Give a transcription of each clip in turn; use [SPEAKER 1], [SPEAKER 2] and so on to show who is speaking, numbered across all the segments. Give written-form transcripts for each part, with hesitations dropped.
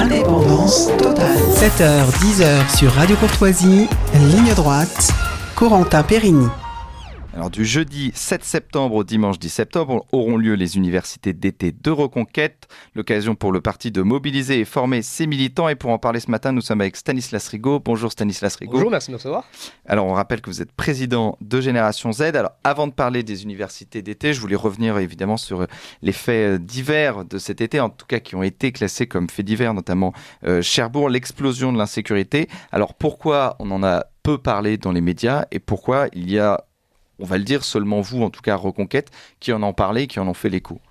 [SPEAKER 1] Indépendance totale. 7h, 10h sur Radio Courtoisie, ligne droite, Corentin Périni.
[SPEAKER 2] Alors du jeudi 7 septembre au dimanche 10 septembre auront lieu les universités d'été de Reconquête, l'occasion pour le parti de mobiliser et former ses militants. Et pour en parler ce matin, nous sommes avec Stanislas Rigaud. Bonjour Stanislas Rigaud.
[SPEAKER 3] Bonjour, merci de me recevoir.
[SPEAKER 2] Alors on rappelle que vous êtes président de Génération Z. Alors avant de parler des universités d'été, je voulais revenir évidemment sur les faits divers de cet été, en tout cas qui ont été classés comme faits divers, notamment Cherbourg, l'explosion de l'insécurité. Alors pourquoi on en a peu parlé dans les médias et pourquoi il y a, on va le dire, seulement vous, en tout cas Reconquête, qui en parlé, qui en ont fait l'écho?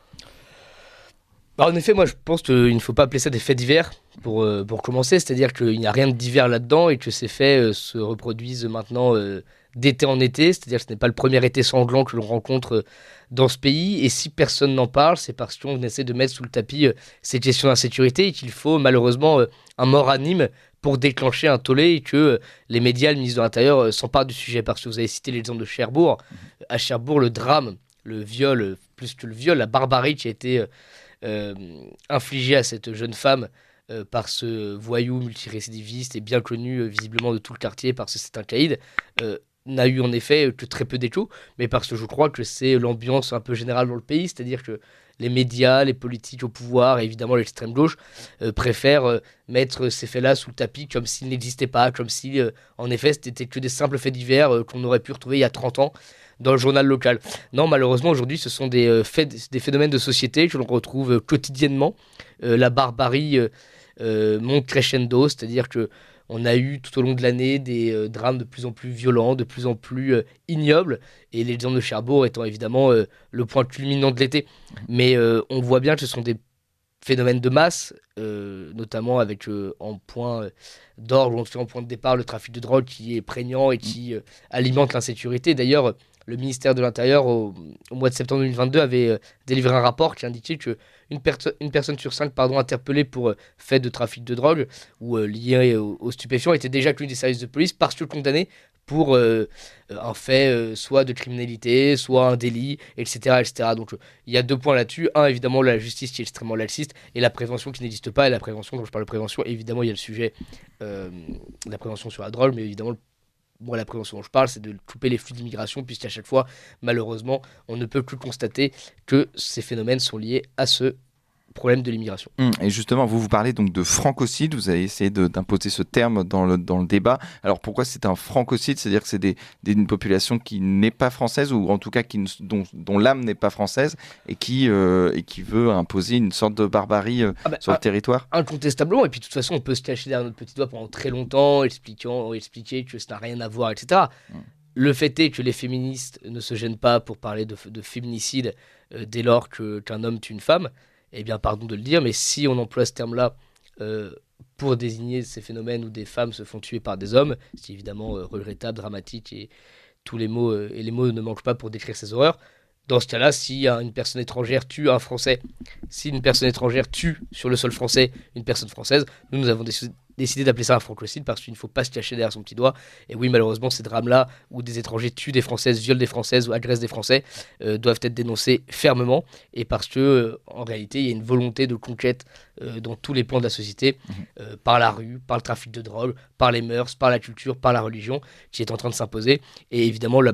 [SPEAKER 3] En effet, moi je pense qu'il ne faut pas appeler ça des faits divers pour commencer, c'est-à-dire qu'il n'y a rien de divers là-dedans et que ces faits se reproduisent maintenant d'été en été, c'est-à-dire que ce n'est pas le premier été sanglant que l'on rencontre dans ce pays, et si personne n'en parle, c'est parce qu'on essaie de mettre sous le tapis ces questions d'insécurité et qu'il faut malheureusement un mort à Nîmes pour déclencher un tollé et que les médias, le ministre de l'Intérieur s'emparent du sujet. Parce que vous avez cité l'exemple de Cherbourg. À Cherbourg, le drame, le viol, plus que le viol, la barbarie qui a été infligée à cette jeune femme par ce voyou multirécidiviste et bien connu visiblement de tout le quartier parce que c'est un caïd, n'a eu en effet que très peu d'écho, mais parce que je crois que c'est l'ambiance un peu générale dans le pays, c'est-à-dire que les médias, les politiques au pouvoir et évidemment l'extrême gauche préfèrent mettre ces faits-là sous le tapis comme s'ils n'existaient pas, comme si en effet c'était que des simples faits divers qu'on aurait pu retrouver il y a 30 ans dans le journal local. Non, malheureusement aujourd'hui ce sont des phénomènes de société que l'on retrouve quotidiennement. La barbarie monte crescendo, c'est-à-dire que on a eu tout au long de l'année des drames de plus en plus violents, de plus en plus ignobles, et l'exemple de Cherbourg étant évidemment le point culminant de l'été. Mais on voit bien que ce sont des phénomènes de masse, notamment avec en point d'orgue, ou en tout cas en point de départ, le trafic de drogue qui est prégnant et qui alimente l'insécurité. D'ailleurs, le ministère de l'Intérieur, au mois de septembre 2022, avait délivré un rapport qui indiquait que une personne sur 5 interpellée pour fait de trafic de drogue ou lié aux stupéfiants était déjà connue des services de police parce que condamné pour un fait soit de criminalité, soit un délit, etc. etc. Donc il y a 2 points là-dessus. Un, évidemment, la justice qui est extrêmement laxiste et la prévention qui n'existe pas. Et la prévention, quand je parle de prévention, évidemment, il y a le sujet de la prévention sur la drogue, mais évidemment, moi, la prévention dont je parle, c'est de couper les flux d'immigration, puisqu'à chaque fois, malheureusement, on ne peut plus constater que ces phénomènes sont liés à ce problème de l'immigration.
[SPEAKER 2] Et justement, vous parlez donc de francocide, vous avez essayé d'imposer ce terme dans le débat. Alors pourquoi c'est un francocide? C'est-à-dire que c'est une population qui n'est pas française, ou en tout cas dont l'âme n'est pas française, et qui veut imposer une sorte de barbarie sur le territoire?
[SPEAKER 3] Incontestablement, et puis de toute façon, on peut se cacher derrière notre petit doigt pendant très longtemps, expliquer que ça n'a rien à voir, etc. Le fait est que les féministes ne se gênent pas pour parler de féminicide dès lors qu'un homme tue une femme. Eh bien, pardon de le dire, mais si on emploie ce terme-là pour désigner ces phénomènes où des femmes se font tuer par des hommes, c'est évidemment regrettable, dramatique, et tous les mots ne manquent pas pour décrire ces horreurs. Dans ce cas-là, si une personne étrangère tue un Français, si une personne étrangère tue sur le sol français une personne française, nous avons décidé d'appeler ça un francocide parce qu'il ne faut pas se cacher derrière son petit doigt. Et oui, malheureusement, ces drames-là où des étrangers tuent des Françaises, violent des Françaises ou agressent des Français doivent être dénoncés fermement, et parce que en réalité, il y a une volonté de conquête dans tous les plans de la société, par la rue, par le trafic de drogue, par les mœurs, par la culture, par la religion, qui est en train de s'imposer. Et évidemment, la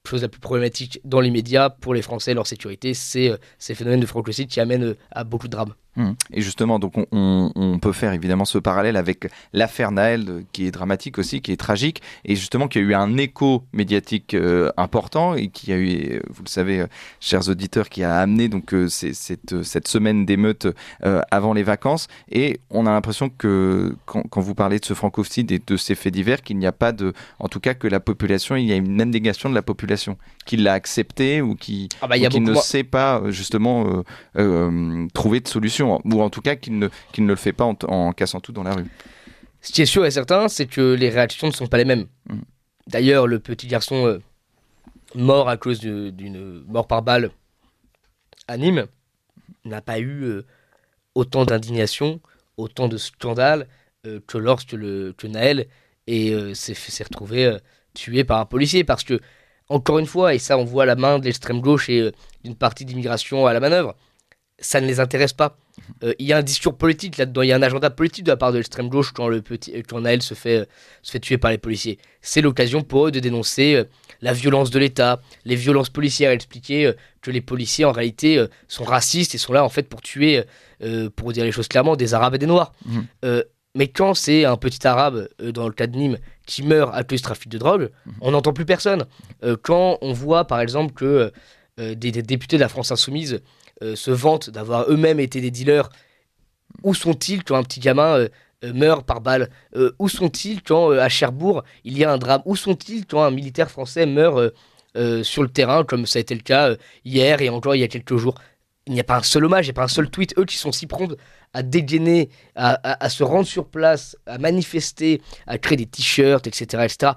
[SPEAKER 3] chose la plus problématique dans les médias pour les Français et leur sécurité, c'est ces phénomènes de francocide qui amènent à beaucoup de drames.
[SPEAKER 2] Et justement, donc on peut faire évidemment ce parallèle avec l'affaire Naël, qui est dramatique aussi, qui est tragique, et justement qui a eu un écho médiatique important, et qui a eu, vous le savez, chers auditeurs, qui a amené donc cette semaine d'émeutes avant les vacances. Et on a l'impression que quand vous parlez de ce francocide et de ces faits divers, qu'il n'y a pas en tout cas que la population, il y a une abnégation de la population qui l'a accepté ou qui ne sait pas justement trouver de solution, ou en tout cas qu'il ne le fait pas en cassant tout dans la rue.
[SPEAKER 3] Ce qui est sûr et certain, c'est que les réactions ne sont pas les mêmes. D'ailleurs, le petit garçon mort à cause d'une mort par balle à Nîmes n'a pas eu autant d'indignation, autant de scandale que lorsque que Naël s'est retrouvé tué par un policier. Parce que, encore une fois, et ça on voit la main de l'extrême gauche et d'une partie d'immigration à la manœuvre, ça ne les intéresse pas. Il y a un discours politique là-dedans, il y a un agenda politique de la part de l'extrême gauche quand Naël se fait tuer par les policiers. C'est l'occasion pour eux de dénoncer la violence de l'État, les violences policières, expliquer que les policiers en réalité sont racistes et sont là en fait pour tuer, pour dire les choses clairement, des Arabes et des Noirs. Mais quand c'est un petit Arabe, dans le cas de Nîmes, qui meurt à cause du trafic de drogue, on n'entend plus personne. Quand on voit par exemple que des députés de la France Insoumise se vantent d'avoir eux-mêmes été des dealers, où sont-ils quand un petit gamin meurt par balle? Où sont-ils quand à Cherbourg il y a un drame? Où sont-ils quand un militaire français meurt sur le terrain, comme ça a été le cas hier et encore il y a quelques jours? Il n'y a pas un seul hommage, il n'y a pas un seul tweet. Eux qui sont si prompts à dégainer, à se rendre sur place, à manifester, à créer des t-shirts, etc., etc.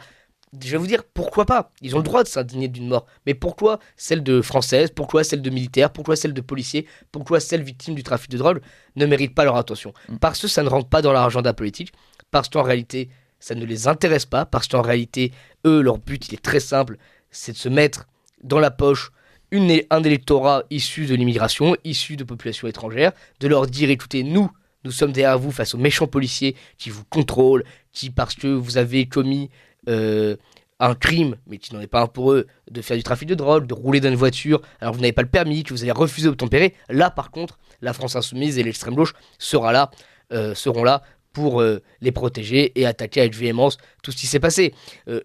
[SPEAKER 3] Je vais vous dire, pourquoi pas? Ils ont le droit de s'indigner d'une mort. Mais pourquoi celle de françaises? Pourquoi celle de militaires? Pourquoi celle de policiers? Pourquoi celle victime du trafic de drogue ne mérite pas leur attention? Parce que ça ne rentre pas dans leur agenda politique. Parce qu'en réalité, ça ne les intéresse pas. Parce qu'en réalité, eux, leur but, il est très simple. C'est de se mettre dans la poche un électorat issu de l'immigration, issu de populations étrangères, de leur dire, écoutez, nous sommes derrière vous face aux méchants policiers qui vous contrôlent, qui, parce que vous avez commis un crime, mais qui n'en est pas un pour eux, de faire du trafic de drogue, de rouler dans une voiture alors que vous n'avez pas le permis, que vous avez refusé d'obtempérer. Là, par contre, la France Insoumise et l'extrême gauche seront là pour les protéger et attaquer avec véhémence tout ce qui s'est passé.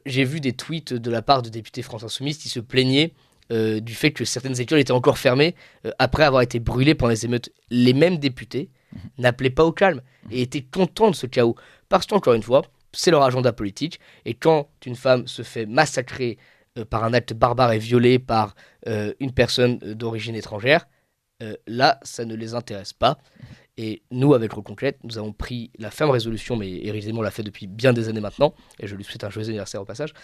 [SPEAKER 3] J'ai vu des tweets de la part de députés France Insoumise qui se plaignaient du fait que certaines écoles étaient encore fermées après avoir été brûlées pendant les émeutes. Les mêmes députés n'appelaient pas au calme et étaient contents de ce chaos. Parce qu'encore une fois, c'est leur agenda politique. Et quand une femme se fait massacrer par un acte barbare et violée par une personne d'origine étrangère, là, ça ne les intéresse pas. Et nous, avec Reconquête, nous avons pris la ferme résolution, mais Éric Zemmour l'a fait depuis bien des années maintenant, et je lui souhaite un joyeux anniversaire au passage,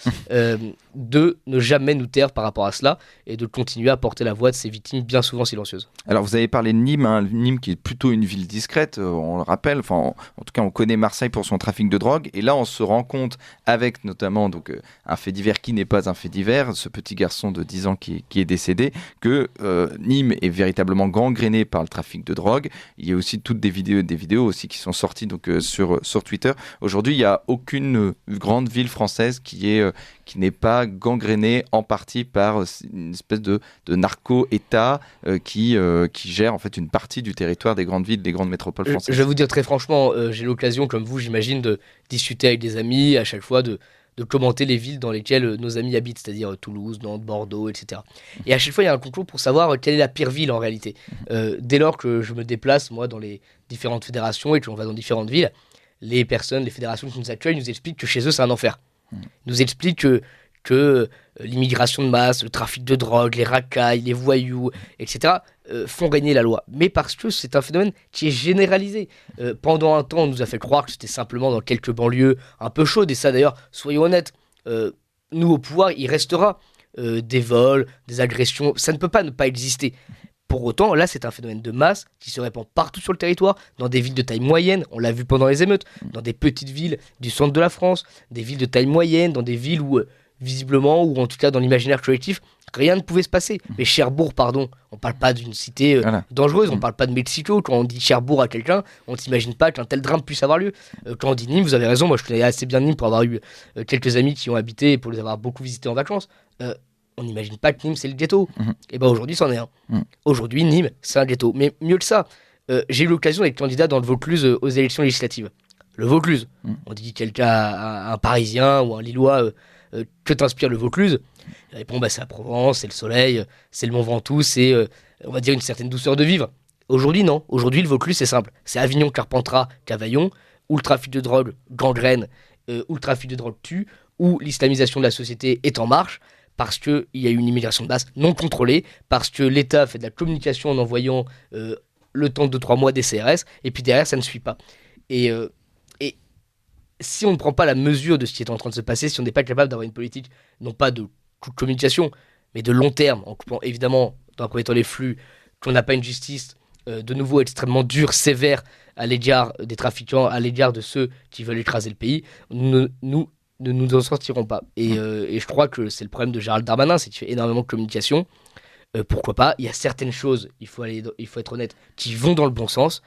[SPEAKER 3] de ne jamais nous taire par rapport à cela, et de continuer à porter la voix de ces victimes bien souvent silencieuses.
[SPEAKER 2] Alors vous avez parlé de Nîmes, Nîmes qui est plutôt une ville discrète, on le rappelle, en tout cas on connaît Marseille pour son trafic de drogue, et là on se rend compte avec notamment un fait divers qui n'est pas un fait divers, ce petit garçon de 10 ans qui est décédé, que Nîmes est véritablement gangréné par le trafic de drogue. Il y a aussi toutes des vidéos aussi qui sont sorties sur Twitter. Aujourd'hui, il n'y a aucune grande ville française qui n'est pas gangrénée en partie par une espèce de narco-État qui gère en fait une partie du territoire des grandes villes, des grandes métropoles françaises.
[SPEAKER 3] Je vais vous dire très franchement, j'ai l'occasion, comme vous, j'imagine, de discuter avec des amis, à chaque fois de commenter les villes dans lesquelles nos amis habitent, c'est-à-dire Toulouse, Nantes, Bordeaux, etc. Et à chaque fois, il y a un concours pour savoir quelle est la pire ville en réalité. Dès lors que je me déplace, moi, dans les différentes fédérations et que l'on va dans différentes villes, les fédérations qui nous accueillent nous expliquent que chez eux, c'est un enfer. Ils nous expliquent que l'immigration de masse, le trafic de drogue, les racailles, les voyous, etc., font régner la loi. Mais parce que c'est un phénomène qui est généralisé. Pendant un temps, on nous a fait croire que c'était simplement dans quelques banlieues un peu chaudes. Et ça, d'ailleurs, soyons honnêtes, nous, au pouvoir, il restera des vols, des agressions. Ça ne peut pas ne pas exister. Pour autant, là, c'est un phénomène de masse qui se répand partout sur le territoire, dans des villes de taille moyenne, on l'a vu pendant les émeutes, dans des petites villes du centre de la France, des villes de taille moyenne, dans des villes où, visiblement, ou en tout cas dans l'imaginaire collectif, rien ne pouvait se passer. Mais Cherbourg, pardon, on parle pas d'une cité dangereuse, on parle pas de Mexico. Quand on dit Cherbourg à quelqu'un, on s'imagine pas qu'un tel drame puisse avoir lieu. Quand on dit Nîmes, vous avez raison, moi je connais assez bien Nîmes pour avoir eu quelques amis qui y ont habité et pour les avoir beaucoup visités en vacances. On n'imagine pas que Nîmes c'est le ghetto. Et ben aujourd'hui c'en est un. Aujourd'hui Nîmes c'est un ghetto. Mais mieux que ça, j'ai eu l'occasion d'être candidat dans le Vaucluse aux élections législatives. Le Vaucluse, on dit quelqu'un, un Parisien ou un Lillois, que t'inspire le Vaucluse? Il répond c'est la Provence, c'est le soleil, c'est le Mont Ventoux, c'est on va dire une certaine douceur de vivre. Aujourd'hui non, aujourd'hui le Vaucluse c'est simple, c'est Avignon, Carpentras, Cavaillon, où le trafic de drogue gangrène, où le trafic de drogue tue, où l'islamisation de la société est en marche, parce qu'il y a une immigration de masse non contrôlée, parce que l'État fait de la communication en envoyant le temps de 2-3 mois des CRS, et puis derrière ça ne suit pas. Et si on ne prend pas la mesure de ce qui est en train de se passer, si on n'est pas capable d'avoir une politique, non pas de communication, mais de long terme, en coupant évidemment dans un premier temps les flux, qu'on n'a pas une justice de nouveau extrêmement dure, sévère à l'égard des trafiquants, à l'égard de ceux qui veulent écraser le pays, nous ne nous en sortirons pas. Et je crois que c'est le problème de Gérald Darmanin, c'est qu'il fait énormément de communication, pourquoi pas. Il y a certaines choses, il faut être honnête, qui vont dans le bon sens,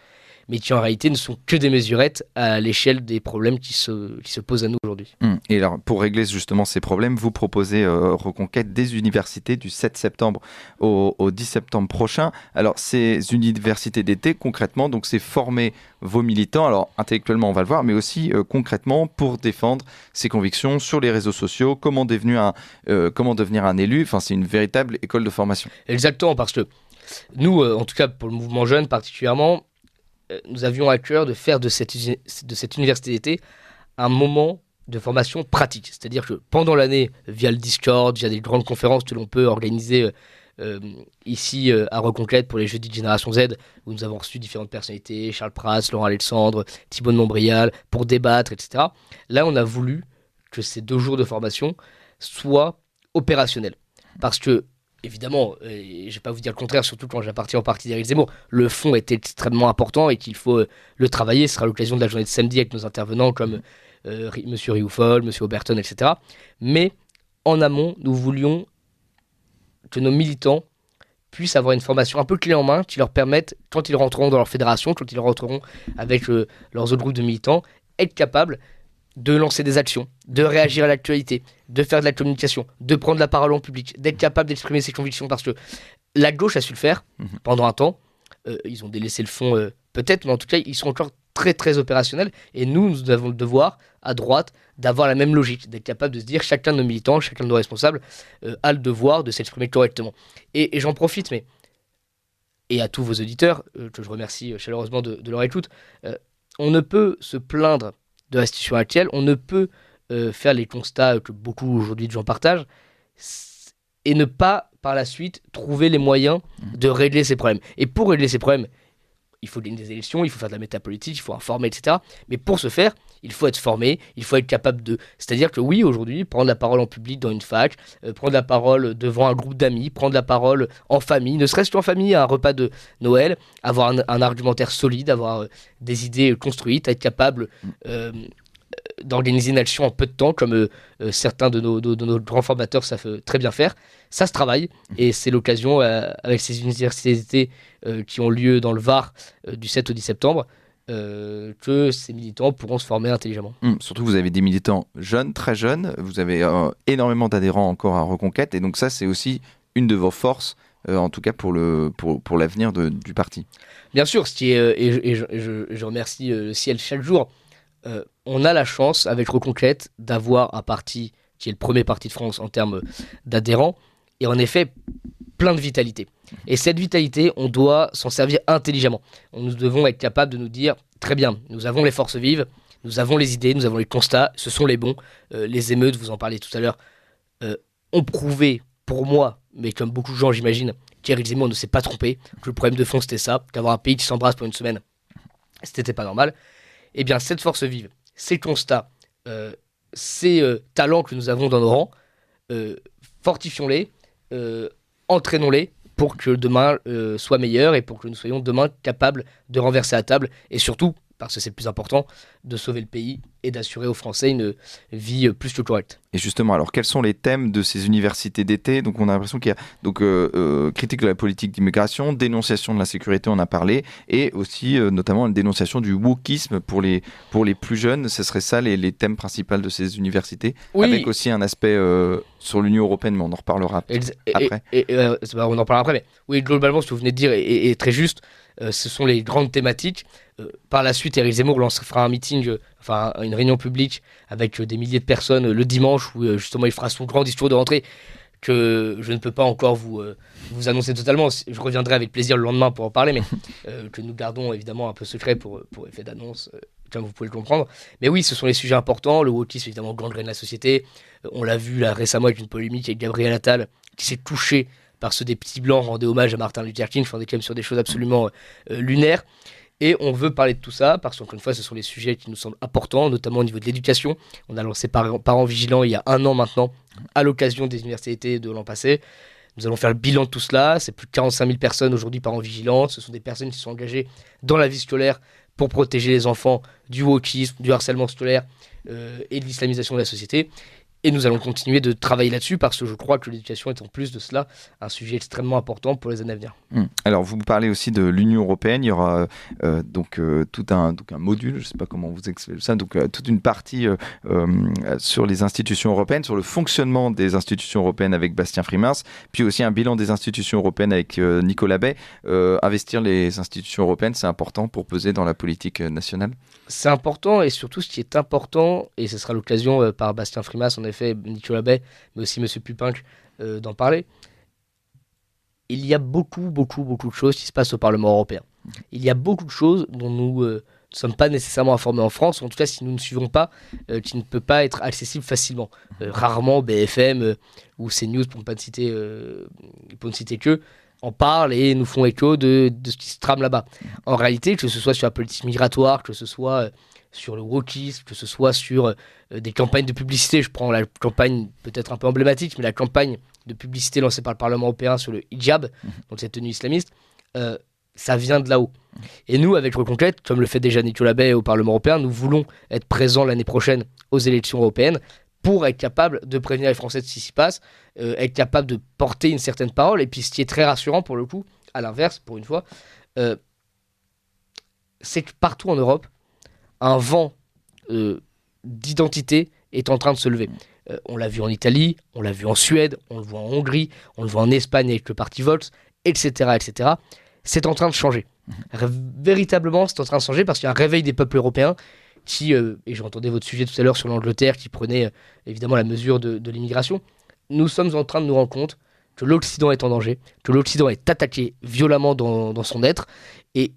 [SPEAKER 3] mais qui en réalité ne sont que des mesurettes à l'échelle des problèmes qui se posent à nous aujourd'hui.
[SPEAKER 2] Et alors, pour régler justement ces problèmes, vous proposez Reconquête des universités du 7 septembre au 10 septembre prochain. Alors, ces universités d'été, concrètement, donc c'est former vos militants, alors intellectuellement on va le voir, mais aussi concrètement pour défendre ses convictions sur les réseaux sociaux, comment devenir un élu, enfin c'est une véritable école de formation.
[SPEAKER 3] Exactement, parce que nous, en tout cas pour le mouvement jeune particulièrement, nous avions à cœur de faire de cette université d'été un moment de formation pratique. C'est-à-dire que pendant l'année, via le Discord, via des grandes conférences que l'on peut organiser ici à Reconquête pour les jeudis de Génération Z, où nous avons reçu différentes personnalités, Charles Prats, Laurent Alexandre, Thibaut de Montbrial, pour débattre, etc. Là, on a voulu que ces 2 jours de formation soient opérationnels. Parce que évidemment, et je ne vais pas vous dire le contraire, surtout quand j'appartiens au parti d'Éric Zemmour, le fond est extrêmement important et qu'il faut le travailler. Ce sera l'occasion de la journée de samedi avec nos intervenants comme Monsieur Rioufol, Monsieur Oberton, etc. Mais en amont, nous voulions que nos militants puissent avoir une formation un peu clé en main qui leur permette, quand ils rentreront dans leur fédération, quand ils rentreront avec leurs autres groupes de militants, être capables de lancer des actions, de réagir à l'actualité, de faire de la communication, de prendre la parole en public, d'être capable d'exprimer ses convictions, parce que la gauche a su le faire pendant un temps. Ils ont délaissé le fond peut-être, mais en tout cas, ils sont encore très très opérationnels. Et nous avons le devoir, à droite, d'avoir la même logique, d'être capable de se dire, chacun de nos militants, chacun de nos responsables a le devoir de s'exprimer correctement. Et j'en profite, et à tous vos auditeurs, que je remercie chaleureusement de leur écoute, on ne peut se plaindre de la situation actuelle, on ne peut faire les constats que beaucoup aujourd'hui de gens partagent et ne pas par la suite trouver les moyens de régler ces problèmes. Et pour régler ces problèmes, il faut gagner des élections, il faut faire de la métapolitique, il faut informer, etc. Mais pour ce faire, il faut être formé, il faut être capable de... C'est-à-dire que oui, aujourd'hui, prendre la parole en public dans une fac, prendre la parole devant un groupe d'amis, prendre la parole en famille, ne serait-ce qu'en famille, à un repas de Noël, avoir un argumentaire solide, avoir des idées construites, être capable d'organiser une action en peu de temps, comme certains de nos grands formateurs savent très bien faire. Ça se travaille, et c'est l'occasion, avec ces universités qui ont lieu dans le Var du 7 au 10 septembre, que ces militants pourront se former intelligemment.
[SPEAKER 2] Surtout, vous avez des militants jeunes, très jeunes, vous avez énormément d'adhérents encore à Reconquête, et donc ça, c'est aussi une de vos forces, en tout cas pour l'avenir du parti. Bien sûr,
[SPEAKER 3] et je remercie le ciel chaque jour. On a la chance, avec Reconquête, d'avoir un parti qui est le premier parti de France en termes d'adhérents, et en effet, plein de vitalité. Et cette vitalité, on doit s'en servir intelligemment. Nous devons être capables de nous dire, très bien, nous avons les forces vives, nous avons les idées, nous avons les constats, ce sont les bons. Les émeutes, vous en parlez tout à l'heure, ont prouvé, pour moi, mais comme beaucoup de gens j'imagine, qu'Éric Zemmour ne s'est pas trompé, que le problème de fond c'était ça, qu'avoir un pays qui s'embrasse pour une semaine, c'était pas normal. Eh bien, cette force vive, ces constats, ces talents que nous avons dans nos rangs, fortifions-les, entraînons-les pour que demain soit meilleur et pour que nous soyons demain capables de renverser la table et surtout, parce que c'est le plus important, de sauver le pays et d'assurer aux Français une vie plus que correcte.
[SPEAKER 2] Et justement, alors quels sont les thèmes de ces universités d'été ? Donc on a l'impression qu'il y a donc, critique de la politique d'immigration, dénonciation de l'insécurité, on a parlé, et aussi notamment une dénonciation du wokisme pour les plus jeunes. Ce serait ça les thèmes principaux de ces universités, oui. Avec aussi un aspect sur l'Union européenne, mais on en reparlera après.
[SPEAKER 3] On en parlera après, mais oui, globalement, ce que vous venez de dire est très juste. Ce sont les grandes thématiques. Par la suite, Éric Zemmour fera un meeting, une réunion publique avec des milliers de personnes le dimanche où justement il fera son grand discours de rentrée que je ne peux pas encore vous annoncer totalement. Je reviendrai avec plaisir le lendemain pour en parler, mais que nous gardons évidemment un peu secret pour effet d'annonce, comme vous pouvez le comprendre. Mais oui, ce sont les sujets importants. Le wokisme, évidemment, gangrène la société. On l'a vu là récemment avec une polémique avec Gabriel Attal qui s'est touché par ceux des petits blancs rendait hommage à Martin Luther King. On est quand même sur des choses absolument lunaires. Et on veut parler de tout ça parce qu'encore une fois, ce sont les sujets qui nous semblent importants, notamment au niveau de l'éducation. On a lancé Parents Vigilants il y a 1 an maintenant, à l'occasion des universités de l'an passé. Nous allons faire le bilan de tout cela. C'est plus de 45 000 personnes aujourd'hui Parents Vigilants. Ce sont des personnes qui sont engagées dans la vie scolaire pour protéger les enfants du wokisme, du harcèlement scolaire et de l'islamisation de la société. Et nous allons continuer de travailler là-dessus parce que je crois que l'éducation est en plus de cela un sujet extrêmement important pour les années à venir.
[SPEAKER 2] Alors vous parlez aussi de l'Union européenne, il y aura tout un module, je ne sais pas comment vous expliquez ça, donc toute une partie sur les institutions européennes, sur le fonctionnement des institutions européennes avec Bastien Frimins, puis aussi un bilan des institutions européennes avec Nicolas Bay. Investir les institutions européennes, c'est important pour peser dans la politique nationale?
[SPEAKER 3] C'est important, et surtout ce qui est important, et ce sera l'occasion par Bastien Frimins, en effet, Nicolas Bay, mais aussi M. Pupinck, d'en parler. Il y a beaucoup de choses qui se passent au Parlement européen. Il y a beaucoup de choses dont nous ne sommes pas nécessairement informés en France, ou en tout cas si nous ne suivons pas, qui ne peut pas être accessible facilement. Rarement BFM ou CNews, pour ne citer que, en parlent et nous font écho de ce qui se trame là-bas. En réalité, que ce soit sur la politique migratoire, que ce soit sur le wokisme, que ce soit sur des campagnes de publicité, je prends la campagne peut-être un peu emblématique, mais la campagne de publicité lancée par le Parlement européen sur le hijab, donc cette tenue islamiste, ça vient de là-haut. Et nous, avec Reconquête, comme le fait déjà Nicolas Bay au Parlement européen, nous voulons être présents l'année prochaine aux élections européennes pour être capable de prévenir les Français de ce qui s'y passe, être capable de porter une certaine parole. Et puis ce qui est très rassurant pour le coup, à l'inverse, pour une fois, c'est que partout en Europe, un vent d'identité est en train de se lever. On l'a vu en Italie, on l'a vu en Suède, on le voit en Hongrie, on le voit en Espagne avec le parti Vox, etc., etc. C'est en train de changer. Véritablement, c'est en train de changer parce qu'il y a un réveil des peuples européens qui, et j'entendais votre sujet tout à l'heure sur l'Angleterre qui prenait évidemment la mesure de l'immigration. Nous sommes en train de nous rendre compte que l'Occident est en danger, que l'Occident est attaqué violemment dans son être, et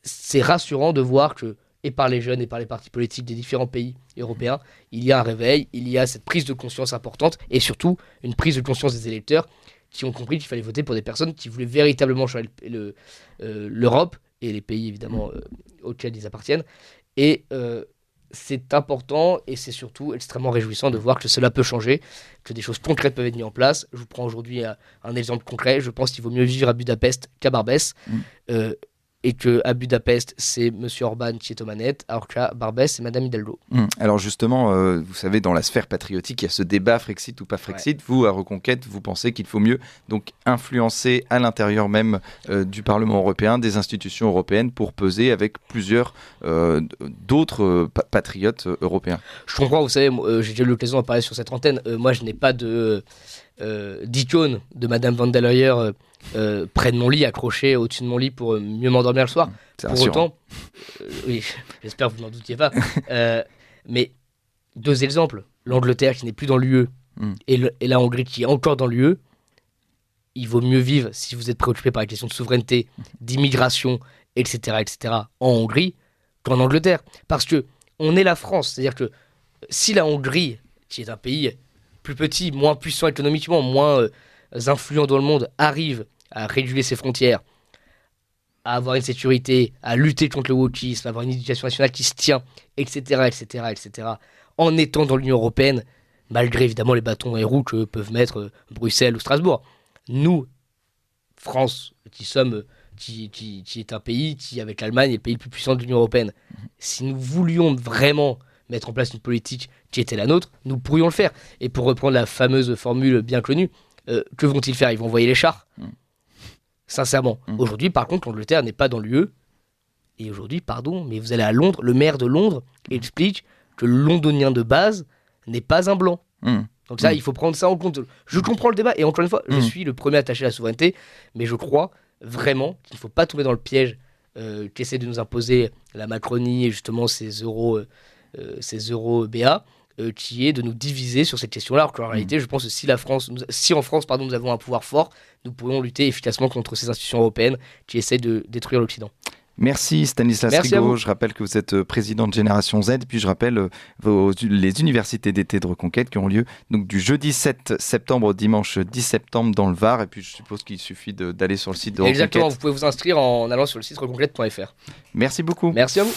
[SPEAKER 3] c'est rassurant de voir que, et par les jeunes et par les partis politiques des différents pays européens, il y a un réveil, il y a cette prise de conscience importante, et surtout une prise de conscience des électeurs qui ont compris qu'il fallait voter pour des personnes qui voulaient véritablement changer l'Europe, et les pays évidemment auxquels ils appartiennent. Et c'est important, et c'est surtout extrêmement réjouissant de voir que cela peut changer, que des choses concrètes peuvent être mises en place. Je vous prends aujourd'hui un exemple concret. Je pense qu'il vaut mieux vivre à Budapest qu'à Barbès. Et qu'à Budapest, c'est M. Orban qui est aux manettes, alors qu'à Barbès, c'est Mme Hidalgo.
[SPEAKER 2] Alors justement, vous savez, dans la sphère patriotique, il y a ce débat Frexit ou pas Frexit. Ouais. Vous, à Reconquête, vous pensez qu'il faut mieux donc influencer à l'intérieur même du Parlement européen, des institutions européennes, pour peser avec plusieurs d'autres patriotes européens.
[SPEAKER 3] Je comprends, vous savez, j'ai déjà eu l'occasion d'en parler sur cette antenne. Moi, je n'ai pas d'icône de Mme von der Leyen près de mon lit, accroché au-dessus de mon lit pour mieux m'endormir le soir. Pour autant, oui, j'espère que vous n'en doutiez pas. Mais deux exemples, l'Angleterre qui n'est plus dans l'UE et la Hongrie qui est encore dans l'UE. Il vaut mieux vivre, si vous êtes préoccupé par les questions de souveraineté, d'immigration, etc., en Hongrie qu'en Angleterre. Parce que on est la France, c'est-à-dire que si la Hongrie, qui est un pays plus petit, moins puissant économiquement, moins influent dans le monde, arrive à réguler ses frontières, à avoir une sécurité, à lutter contre le wokisme, à avoir une éducation nationale qui se tient, etc., en étant dans l'Union européenne, malgré évidemment les bâtons dans les roues que peuvent mettre Bruxelles ou Strasbourg. Nous, France, qui est un pays qui, avec l'Allemagne, est le pays le plus puissant de l'Union européenne, si nous voulions vraiment mettre en place une politique qui était la nôtre, nous pourrions le faire. Et pour reprendre la fameuse formule bien connue, que vont-ils faire? Ils vont envoyer les chars. Sincèrement. Aujourd'hui, par contre, l'Angleterre n'est pas dans l'UE. Et aujourd'hui, pardon, mais vous allez à Londres, le maire de Londres explique que le londonien de base n'est pas un blanc. Donc ça, il faut prendre ça en compte. Je comprends le débat, et encore une fois, je suis le premier attaché à la souveraineté, mais je crois vraiment qu'il ne faut pas tomber dans le piège qu'essaie de nous imposer la Macronie et justement ces euros BA, qui est de nous diviser sur cette question-là, alors qu'en réalité, je pense que si en France, nous avons un pouvoir fort, nous pourrions lutter efficacement contre ces institutions européennes qui essaient de détruire l'Occident.
[SPEAKER 2] Merci Stanislas Rigaud. Je rappelle que vous êtes président de Génération Z, puis je rappelle les universités d'été de Reconquête qui ont lieu donc du jeudi 7 septembre au dimanche 10 septembre dans le Var, et puis je suppose qu'il suffit d'aller sur le site de Reconquête.
[SPEAKER 3] Exactement, vous pouvez vous inscrire en allant sur le site reconquête.fr.
[SPEAKER 2] Merci beaucoup.
[SPEAKER 3] Merci à vous.